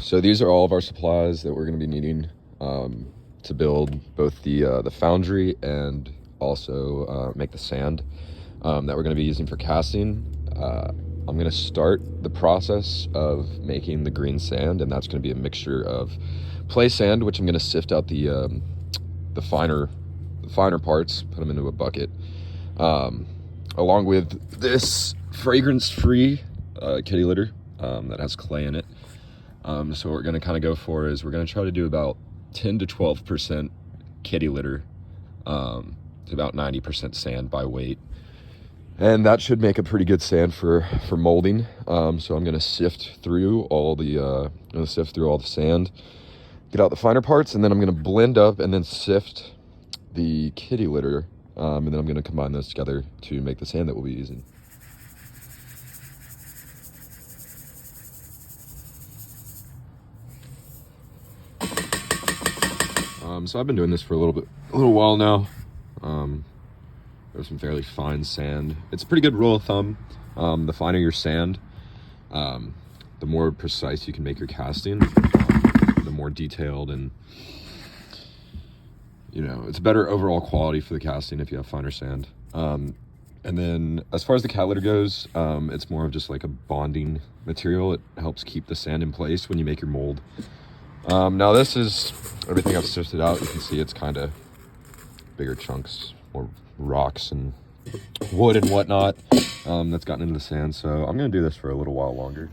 So these are all of our supplies that we're going to be needing to build both the foundry and also make the sand that we're going to be using for casting. I'm going to start the process of making the green sand, and that's going to be a mixture of play sand, which I'm going to sift out the finer parts, put them into a bucket, along with this fragrance-free kitty litter that has clay in it. So what we're going to kind of go for is we're going to try to do about 10 to 12% kitty litter, to about 90% sand by weight. And that should make a pretty good sand for molding. So I'm gonna sift through all the sand, get out the finer parts, and then I'm gonna blend up and then sift the kitty litter, and then I'm gonna combine those together to make the sand that we'll be using. So I've been doing this for a little while now. There's some fairly fine sand. It's a pretty good rule of thumb. The finer your sand, the more precise you can make your casting, the more detailed, and it's better overall quality for the casting if you have finer sand. And then as far as the cat litter goes, it's more of just like a bonding material. It helps keep the sand in place when you make your mold. Now this is everything I've sifted out. You can see it's kind of bigger chunks, more rocks and wood and whatnot, that's gotten into the sand. So I'm gonna do this for a little while longer.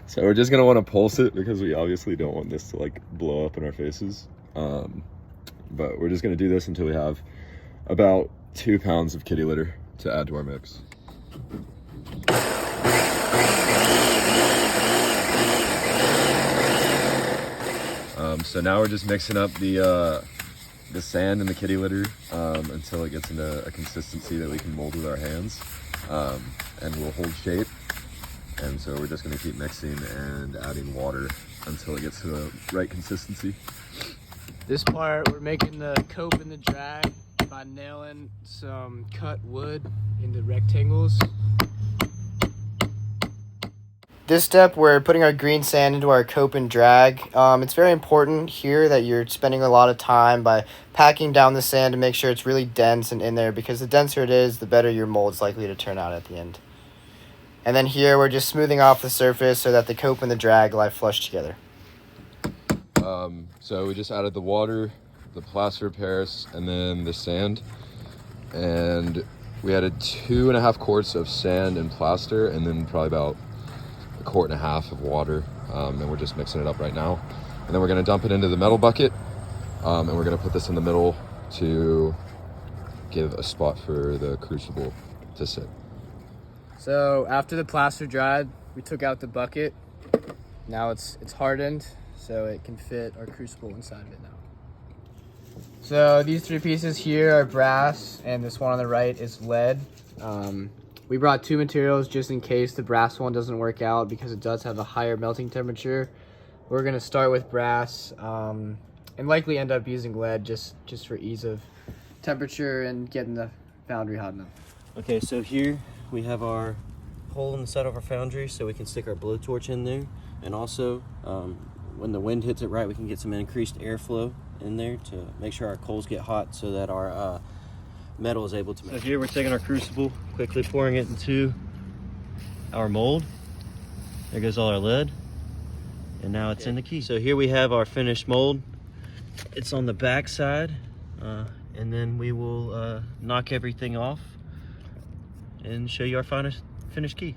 So we're just gonna want to pulse it because we obviously don't want this to like blow up in our faces. But we're just gonna do this until we have about 2 pounds of kitty litter to add to our mix. So now we're just mixing up the sand and the kitty litter until it gets into a consistency that we can mold with our hands, and will hold shape. And so we're just going to keep mixing and adding water until it gets to the right consistency. This part, we're making the cope and the drag by nailing some cut wood into rectangles. This step, we're putting our green sand into our cope and drag. It's very important here that you're spending a lot of time by packing down the sand to make sure it's really dense and in there, because the denser it is, the better your mold's likely to turn out at the end. And then here, we're just smoothing off the surface so that the cope and the drag lie flush together. So we just added the water, the plaster of Paris, and then the sand. And we added 2.5 quarts of sand and plaster, and then probably about 1.5 quarts of water. And we're just mixing it up right now. And then we're gonna dump it into the metal bucket, and we're gonna put this in the middle to give a spot for the crucible to sit. So after the plaster dried, we took out the bucket. Now it's hardened, so it can fit our crucible inside of it now. So these 3 pieces here are brass, and this one on the right is lead. We brought 2 materials just in case the brass one doesn't work out, because it does have a higher melting temperature. We're gonna start with brass, and likely end up using lead just for ease of temperature and getting the foundry hot enough. Okay, so here we have our hole in the side of our foundry so we can stick our blowtorch in there, and also when the wind hits it right, we can get some increased airflow in there to make sure our coals get hot so that our metal is able to melt. So here we're taking our crucible, quickly pouring it into our mold. There goes all our lead, and now it's in the key. So here we have our finished mold. It's on the back side, and then we will knock everything off and show you our finished key.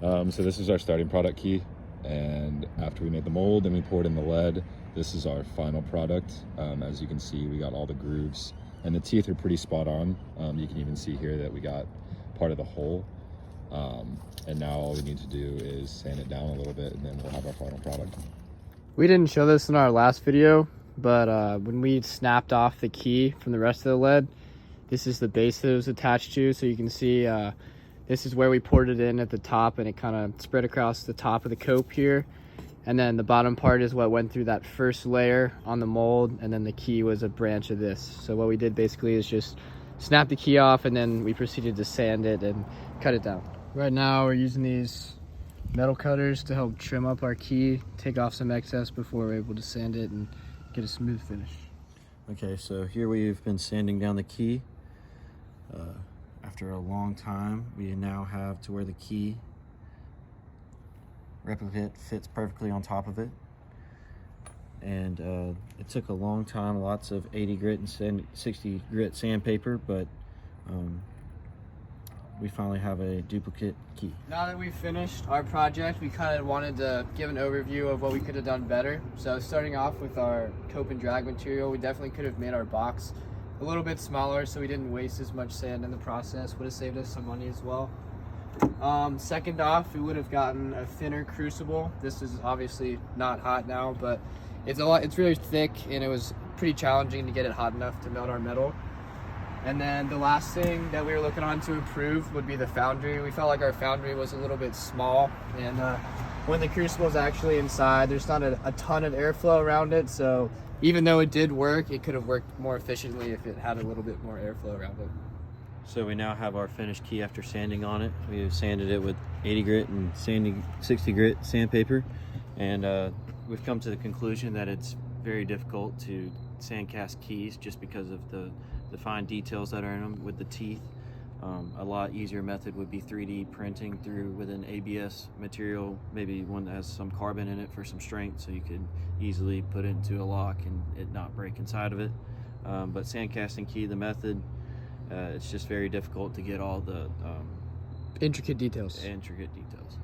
So this is our starting product key, and after we made the mold and we poured in the lead, this is our final product. As you can see, we got all the grooves, and the teeth are pretty spot on. You can even see here that we got part of the hole, and now all we need to do is sand it down a little bit, and then we'll have our final product. We didn't show this in our last video, but when we snapped off the key from the rest of the lead, this is the base that it was attached to. So you can see this is where we poured it in at the top, and it kind of spread across the top of the cope here. And then the bottom part is what went through that first layer on the mold, and then the key was a branch of this. So what we did basically is just snap the key off, and then we proceeded to sand it and cut it down. Right now we're using these metal cutters to help trim up our key, take off some excess before we're able to sand it and get a smooth finish. Okay, so here we've been sanding down the key. After a long time, we now have to where the key replicate fits perfectly on top of it. And it took a long time, lots of 80 grit and 60 grit sandpaper, but we finally have a duplicate key. Now that we've finished our project, we kind of wanted to give an overview of what we could have done better. So starting off with our cope and drag material, we definitely could have made our box a little bit smaller so we didn't waste as much sand in the process. Would have saved us some money as well. Second off, we would have gotten a thinner crucible. This is obviously not hot now, but it's really thick, and it was pretty challenging to get it hot enough to melt our metal. And then the last thing that we were looking on to improve would be the foundry. We felt like our foundry was a little bit small, and when the crucible is actually inside, there's not a ton of airflow around it, so even though it did work, it could have worked more efficiently if it had a little bit more airflow around it. So we now have our finished key after sanding on it. We have sanded it with 80 grit and 60 grit sandpaper, and we've come to the conclusion that it's very difficult to sandcast keys just because of the fine details that are in them with the teeth. A lot easier method would be 3D printing through with an ABS material, maybe one that has some carbon in it for some strength, so you could easily put it into a lock and it not break inside of it. But sandcasting key, the method, it's just very difficult to get all the Intricate details. intricate details.